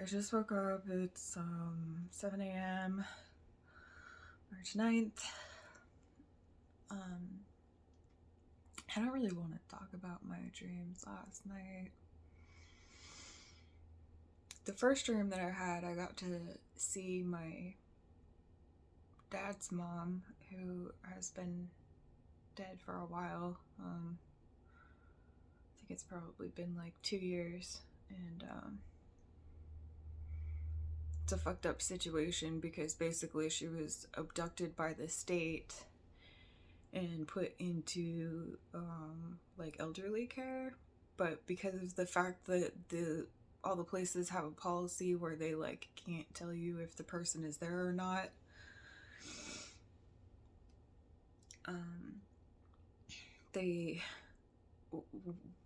just woke up. It's 7 a.m. March 9th. I don't really want to talk about my dreams last night. The first dream that I had, I got to see my dad's mom, who has been dead for a while. I think it's probably been like 2 years, and it's a fucked up situation because basically she was abducted by the state and put into like elderly care, but because of the fact that all the places have a policy where they like can't tell you if the person is there or not, they,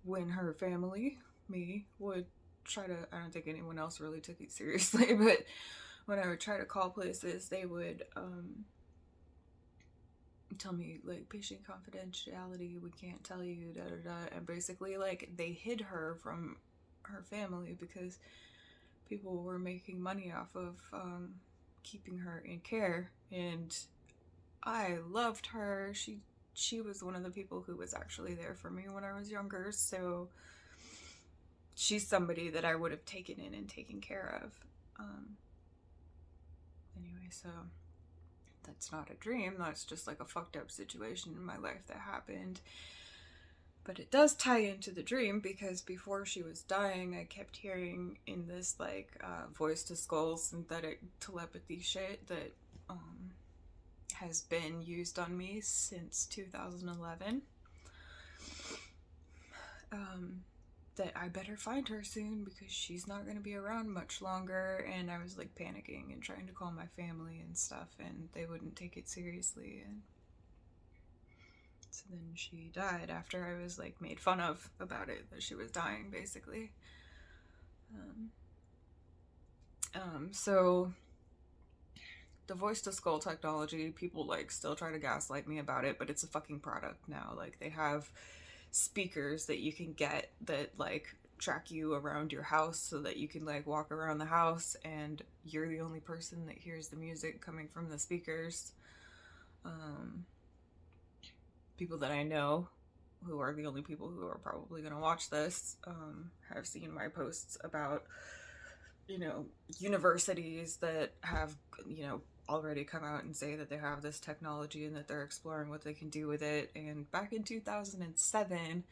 when her family, me, would try to, I don't think anyone else really took it seriously, but when I would try to call places, they would tell me like patient confidentiality, we can't tell you, da da da, and basically like they hid her from her family because people were making money off of keeping her in care. And I loved her. She was one of the people who was actually there for me when I was younger, so she's somebody that I would have taken in and taken care of. Anyway, so that's not a dream. That's just like a fucked up situation in my life that happened. But it does tie into the dream because before she was dying, I kept hearing in this like voice to skull synthetic telepathy shit that has been used on me since 2011. That I better find her soon because she's not going to be around much longer. And I was like panicking and trying to call my family and stuff, and they wouldn't take it seriously. And so then she died after I was like made fun of about it, that she was dying basically. So the voice to skull technology, people like still try to gaslight me about it, but it's a fucking product now. Like they have speakers that you can get that like track you around your house so that you can like walk around the house and you're the only person that hears the music coming from the speakers. People that I know, who are the only people who are probably going to watch this, have seen my posts about, you know, universities that have, you know, already come out and say that they have this technology and that they're exploring what they can do with it. And back in 2007,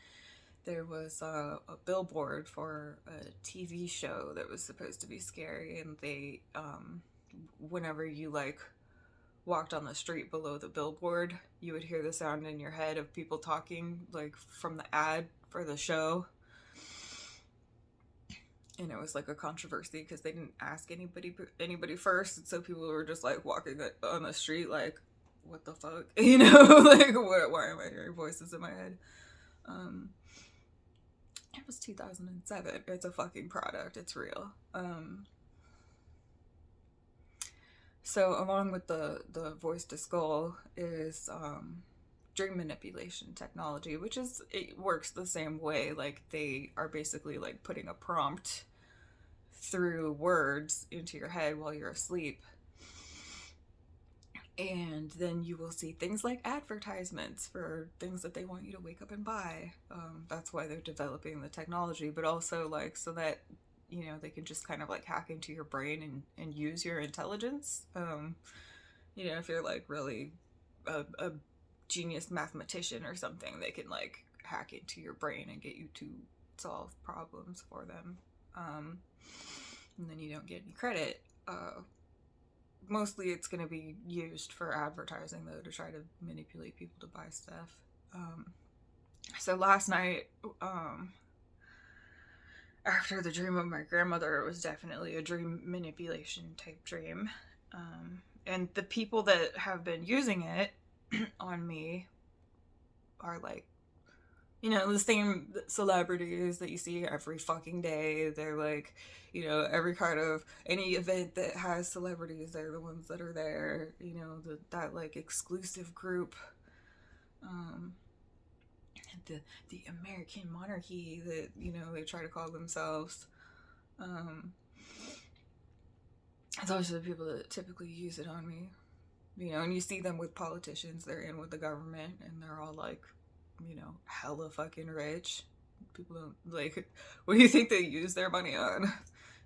there was a billboard for a TV show that was supposed to be scary, and they, whenever you like walked on the street below the billboard, you would hear the sound in your head of people talking like from the ad for the show. And it was like a controversy because they didn't ask anybody first, and so people were just like walking on the street like, what the fuck, you know, like why am I hearing voices in my head? It was 2007. It's a fucking product. It's real. So along with the voice to skull is dream manipulation technology, which is, it works the same way. Like they are basically like putting a prompt through words into your head while you're asleep, and then you will see things like advertisements for things that they want you to wake up and buy. That's why they're developing the technology, but also like so that, you know, they can just kind of like hack into your brain and use your intelligence. You know, if you're like really a genius mathematician or something, they can like hack into your brain and get you to solve problems for them. And then you don't get any credit. Mostly it's going to be used for advertising, though, to try to manipulate people to buy stuff. So last night, after the dream of my grandmother, it was definitely a dream manipulation type dream. And the people that have been using it on me are like, you know, the same celebrities that you see every fucking day. They're like, you know, every kind of any event that has celebrities, they're the ones that are there. You know, that like exclusive group, the American monarchy that, you know, they try to call themselves. Those are the people that typically use it on me. You know, and you see them with politicians, they're in with the government, and they're all like, you know, hella fucking rich. People don't, like, what do you think they use their money on?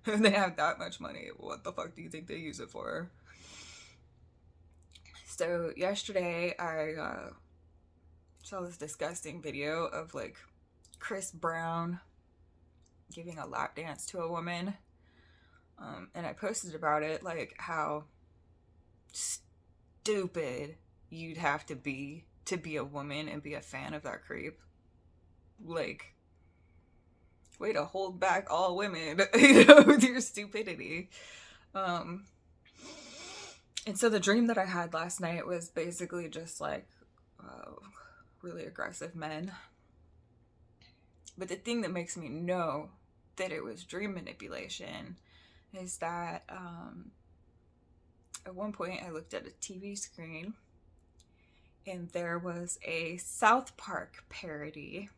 If they have that much money, what the fuck do you think they use it for? So, yesterday, I saw this disgusting video of, like, Chris Brown giving a lap dance to a woman. And I posted about it, like, how stupid you'd have to be a woman and be a fan of that creep. Like, way to hold back all women, you know, with your stupidity. And so the dream that I had last night was basically just like really aggressive men. But the thing that makes me know that it was dream manipulation is that at one point I looked at a TV screen and there was a South Park parody.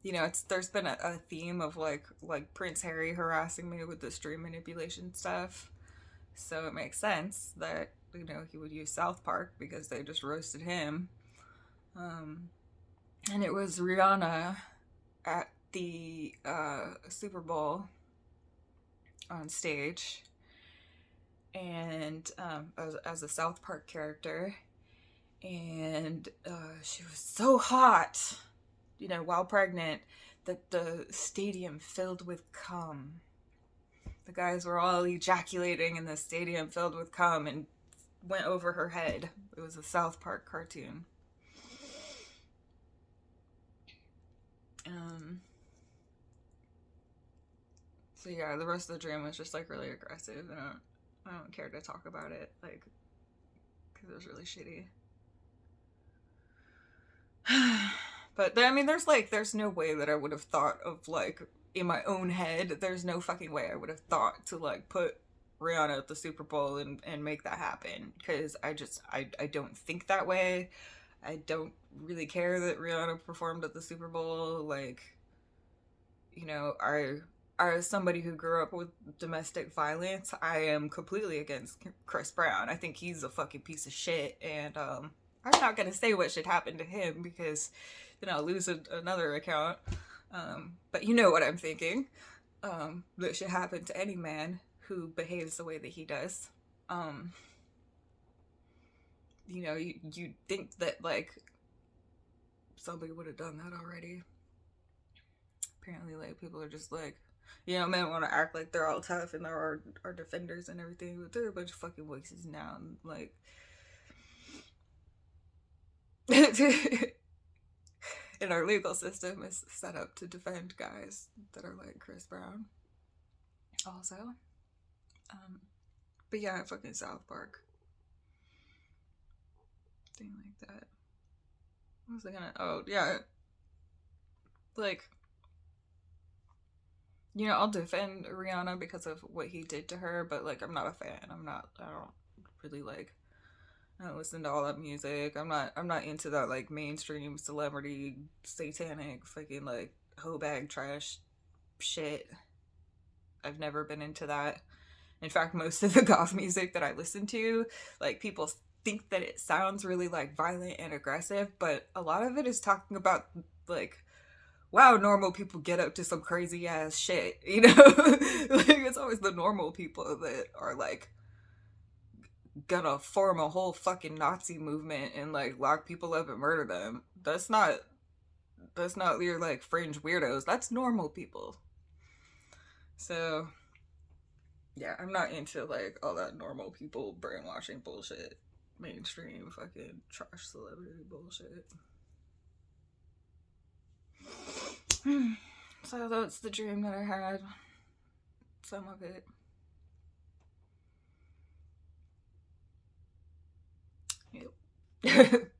You know, there's been a theme of like Prince Harry harassing me with this dream manipulation stuff. So it makes sense that, you know, he would use South Park because they just roasted him. And it was Rihanna at the Super Bowl on stage, and as a South Park character, and she was so hot, you know, while pregnant, that the stadium filled with cum. The guys were all ejaculating in the stadium filled with cum and went over her head. It was a South Park cartoon. So yeah, the rest of the dream was just like really aggressive, and I don't care to talk about it, like, because it was really shitty. But I mean, there's no way that I would have thought of, like, in my own head, there's no fucking way I would have thought to like put Rihanna at the Super Bowl and make that happen, because I don't think that way. I don't really care that Rihanna performed at the Super Bowl. Like, you know, as somebody who grew up with domestic violence, I am completely against Chris Brown. I think he's a fucking piece of shit, and I'm not gonna say what should happen to him because then I'll lose another account. But you know what I'm thinking. That should happen to any man who behaves the way that he does. You know, you think that, like, somebody would have done that already. Apparently, like, people are just like, you know, men want to act like they're all tough and they're our defenders and everything, but they're a bunch of fucking voices now. And, like, and our legal system is set up to defend guys that are like Chris Brown. Also, but yeah, fucking South Park thing like that. What was I gonna? Oh yeah, like, you know, I'll defend Rihanna because of what he did to her, but like, I'm not a fan. I don't really like. I don't listen to all that music. I'm not into that, like, mainstream celebrity satanic fucking like hoe bag trash shit. I've never been into that. In fact, most of the goth music that I listen to, like, people think that it sounds really like violent and aggressive, but a lot of it is talking about, like, wow, normal people get up to some crazy ass shit, you know? Like, it's always the normal people that are like gonna form a whole fucking Nazi movement and like lock people up and murder them. That's not your like fringe weirdos. That's normal people. So yeah, I'm not into like all that normal people brainwashing bullshit. Mainstream fucking trash celebrity bullshit. So that's the dream that I had. Some of it. Yep.